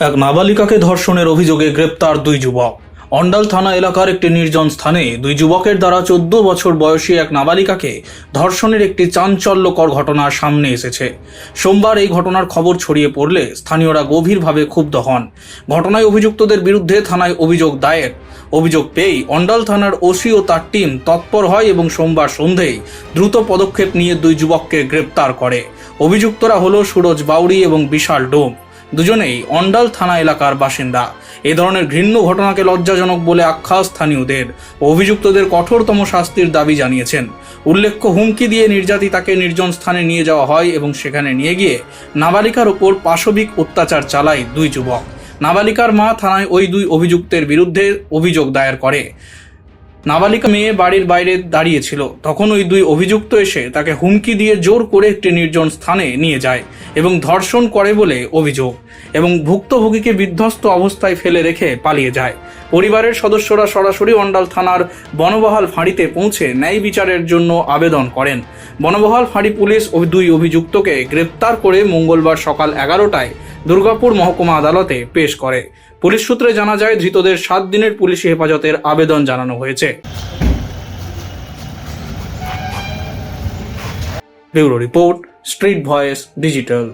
এক নাবালিকাকে ধর্ষণের অভিযোগে গ্রেপ্তার দুই যুবক। অন্ডাল থানা এলাকার একটি নির্জন স্থানে দুই যুবকের দ্বারা 14 বছর বয়সী এক নাবালিকাকে ধর্ষণের একটি চাঞ্চল্যকর ঘটনা সামনে এসেছে। সোমবার এই ঘটনার খবর ছড়িয়ে পড়লে স্থানীয়রা গভীরভাবে ক্ষুব্ধ হন। ঘটনায় অভিযুক্তদের বিরুদ্ধে থানায় অভিযোগ দায়ের। অভিযোগ পেয়েই অন্ডাল থানার ওসি ও তার টিম তৎপর হয় এবং সোমবার সন্ধেয় দ্রুত পদক্ষেপ নিয়ে দুই যুবককে গ্রেপ্তার করে। অভিযুক্তরা হলো সুরজ বাউরি এবং বিশাল ডোম। দুজনেই অন্ডাল থানা এলাকার বাসিন্দা। এ ধরনের ঘৃণ্য ঘটনাকে লজ্জাজনক বলে আখ্যা স্থানীয়দের। অভিযুক্তদের কঠোরতম শাস্তির দাবি জানিয়েছেন। উল্লেখ্য, হুমকি দিয়ে নির্যাতিতাকে নির্জন স্থানে নিয়ে যাওয়া হয় এবং সেখানে নিয়ে গিয়ে নাবালিকার ওপর পাশবিক অত্যাচার চালায় দুই যুবক। নাবালিকার মা থানায় ওই দুই অভিযুক্তের বিরুদ্ধে অভিযোগ দায়ের করে। নাবালিকা মেয়ে বাড়ির বাইরে দাঁড়িয়েছিল, তখন ওই দুই অভিযুক্ত এসে তাকে হুমকি দিয়ে জোর করে একটি নির্জন স্থানে নিয়ে যায় এবং ধর্ষণ করে বলে অভিযোগ, এবং ভুক্তভোগীকে বিধ্বস্ত অবস্থায় ফেলে রেখে পালিয়ে যায়। পরিবারের সদস্যরা সরাসরি অন্ডাল থানার বনবহাল ফাঁড়িতে পৌঁছে ন্যায় বিচারের জন্য আবেদন করেন। বনবহাল ফাঁড়ি পুলিশ ওই দুই অভিযুক্তকে গ্রেপ্তার করে মঙ্গলবার সকাল 11টায় দুর্গাপুর মহকুমা আদালতে পেশ করে। পুলিশ সূত্রে জানা যায়, ধৃতদের 7 দিনের পুলিশি হেফাজতের আবেদন জানানো হয়েছে। Bureau report, street voice digital.